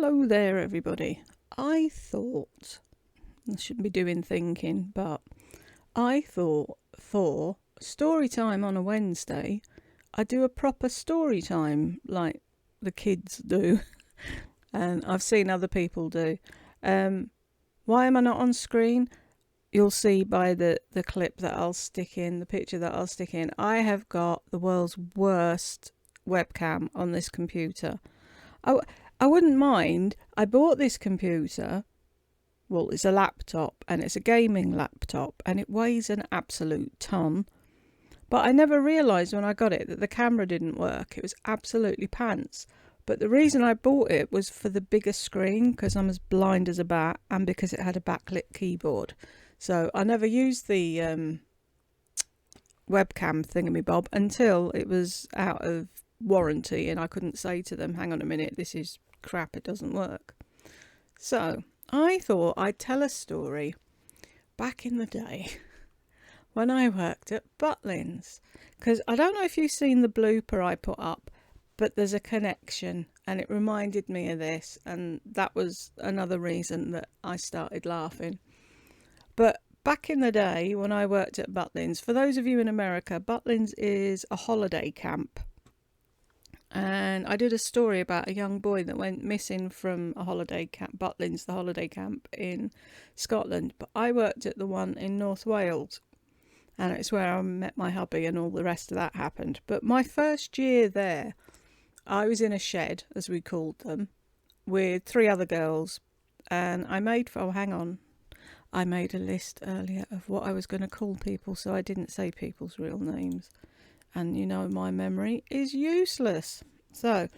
Hello there, everybody. I thought, I shouldn't be doing thinking, but I thought for story time on a Wednesday, I'd do a proper story time like the kids do, and I've seen other people do. Why am I not on screen? You'll see by the clip that I'll stick in, the picture that I'll stick in. I have got the world's worst webcam on this computer. I wouldn't mind. I bought this computer. Well, it's a laptop and it's a gaming laptop and it weighs an absolute ton. But I never realised when I got it that the camera didn't work. It was absolutely pants. But the reason I bought it was for the bigger screen because I'm as blind as a bat and because it had a backlit keyboard. So I never used the webcam thingamabob until it was out of warranty and I couldn't say to them, hang on a minute, this is crap, it doesn't work. So I thought I'd tell a story back in the day when I worked at Butlins, because I don't know if you've seen the blooper I put up, but there's a connection and it reminded me of this, and that was another reason that I started laughing. But back in the day when I worked at Butlins, for those of you in America, Butlins is a holiday camp. And I did a story about a young boy that went missing from a holiday camp, Butlins, the holiday camp in Scotland. But I worked at the one in North Wales, and it's where I met my hubby and all the rest of that happened. But my first year there, I was in a shed, as we called them, with 3 other girls. And I made a list earlier of what I was going to call people, so I didn't say people's real names. And you know, my memory is useless. So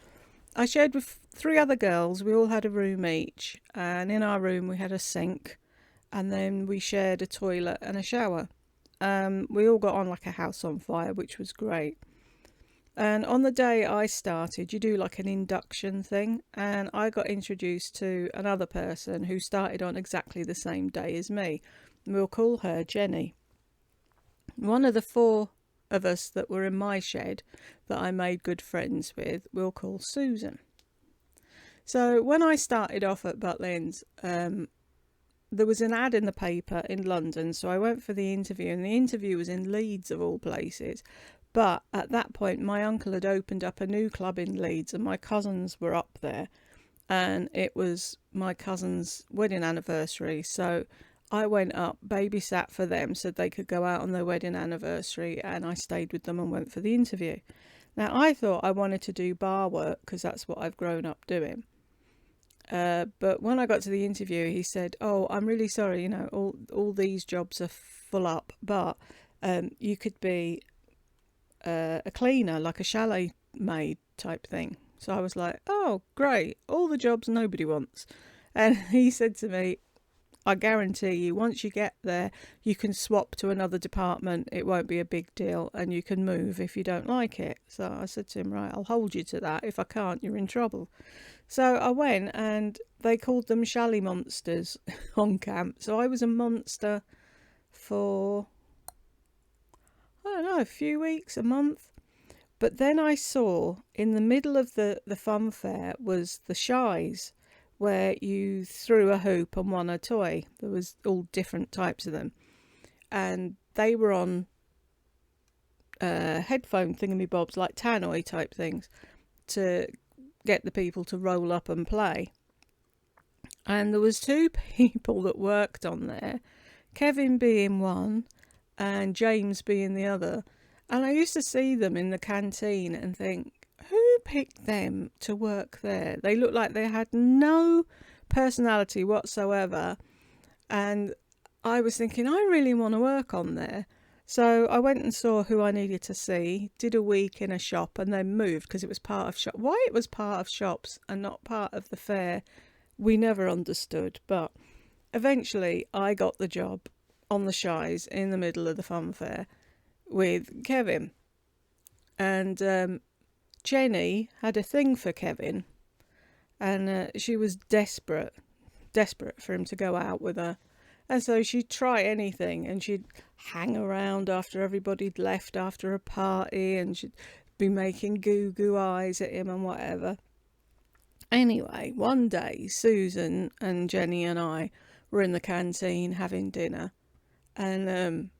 I shared with 3 other girls. We all had a room each, and in our room we had a sink, and then we shared a toilet and a shower. We all got on like a house on fire, which was great. And on the day I started, you do like an induction thing, and I got introduced to another person who started on exactly the same day as me. We'll call her Jenny. One of the 4 of us that were in my shed that I made good friends with, we'll call Susan. So when I started off at Butlins, there was an ad in the paper in London, so I went for the interview, and the interview was in Leeds of all places. But at that point my uncle had opened up a new club in Leeds and my cousins were up there, and it was my cousin's wedding anniversary, so I went up, babysat for them so they could go out on their wedding anniversary, and I stayed with them and went for the interview. Now I thought I wanted to do bar work because that's what I've grown up doing. But when I got to the interview, he said, "Oh, I'm really sorry, you know, all these jobs are full up, but you could be a cleaner, like a chalet maid type thing." So I was like, "Oh, great, all the jobs nobody wants." And he said to me, "I guarantee you, once you get there, you can swap to another department. It won't be a big deal, and you can move if you don't like it." So I said to him, "Right, I'll hold you to that. If I can't, you're in trouble." So I went, and they called them chalet monsters on camp. So I was a monster for, I don't know, a few weeks, a month. But then I saw in the middle of the fun fair was the shies, where you threw a hoop and won a toy. There was all different types of them, and they were on headphone thingamybobs, like tannoy type things, to get the people to roll up and play. And there was 2 people that worked on there, Kevin being one and James being the other. And I used to see them in the canteen and think, who picked them to work there? They looked like they had no personality whatsoever. And I was thinking, I really want to work on there. So I went and saw who I needed to see, did a week in a shop, and then moved because it was part of shop. Why it was part of shops and not part of the fair, we never understood. But eventually I got the job on the shies in the middle of the fun fair with Kevin. And Jenny had a thing for Kevin, and she was desperate for him to go out with her. And so she'd try anything, and she'd hang around after everybody'd left after a party, and she'd be making goo eyes at him and whatever. Anyway, one day Susan and Jenny and I were in the canteen having dinner, and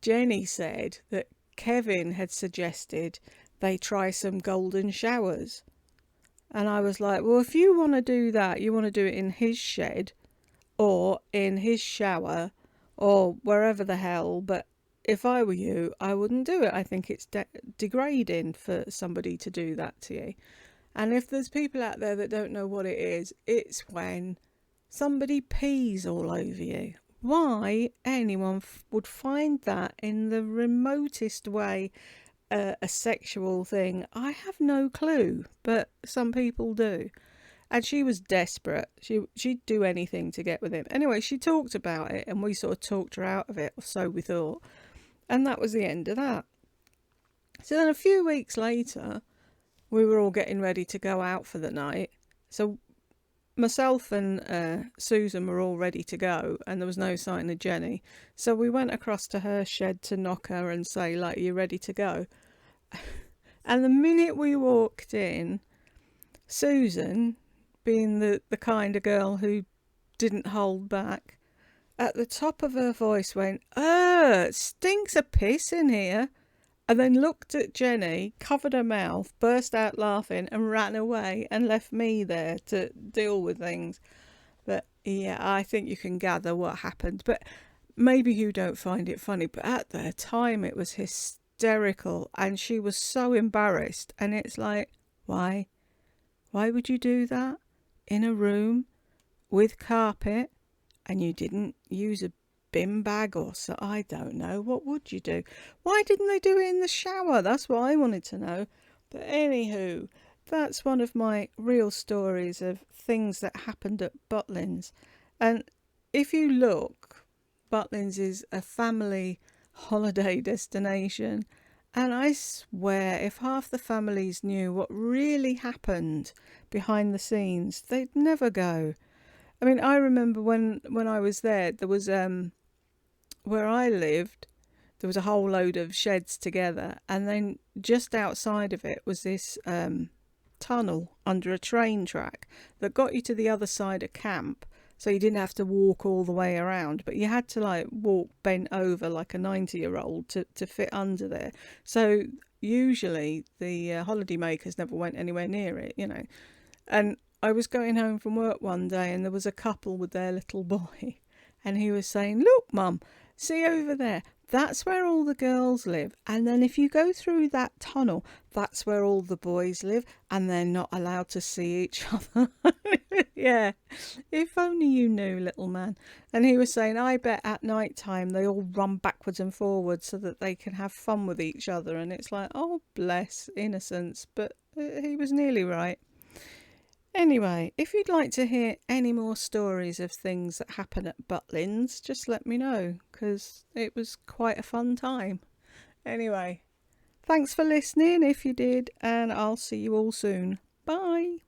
Jenny said that Kevin had suggested they try some golden showers. And I was like, well, if you want to do that, you want to do it in his shed or in his shower or wherever the hell. But if I were you, I wouldn't do it. I think it's degrading for somebody to do that to you. And if there's people out there that don't know what it is, it's when somebody pees all over you. Why anyone would find that in the remotest way a sexual thing, I have no clue, but some people do. And she was desperate. She'd do anything to get with him. Anyway, she talked about it, and we sort of talked her out of it, or so we thought. And that was the end of that. So then a few weeks later, we were all getting ready to go out for the night. So myself and Susan were all ready to go, and there was no sign of Jenny. So we went across to her shed to knock her and say, like, you ready to go? And the minute we walked in, Susan, being the kind of girl who didn't hold back, at the top of her voice went, it stinks of piss in here. And then looked at Jenny, covered her mouth, burst out laughing and ran away and left me there to deal with things. But yeah, I think you can gather what happened. But maybe you don't find it funny, but at the time it was hysterical and she was so embarrassed. And it's like, why? Why would you do that in a room with carpet and you didn't use a bin bag or so? I don't know. What would you do? Why didn't they do it in the shower? That's what I wanted to know. But anywho, that's one of my real stories of things that happened at Butlins. And if you look, Butlins is a family holiday destination. And I swear, if half the families knew what really happened behind the scenes, they'd never go. I mean, I remember when I was there was where I lived, there was a whole load of sheds together, and then just outside of it was this tunnel under a train track that got you to the other side of camp, so you didn't have to walk all the way around, but you had to like walk bent over like a 90-year-old to fit under there. So usually the holiday makers never went anywhere near it, you know. And I was going home from work one day, and there was a couple with their little boy, and he was saying, look, Mum, see over there, that's where all the girls live. And then if you go through that tunnel, that's where all the boys live, and they're not allowed to see each other. Yeah, if only you knew, little man. And he was saying, I bet at night time they all run backwards and forwards so that they can have fun with each other. And it's like, oh, bless innocence. But he was nearly right. Anyway, if you'd like to hear any more stories of things that happen at Butlins, just let me know, because it was quite a fun time. Anyway, thanks for listening if you did, and I'll see you all soon. Bye.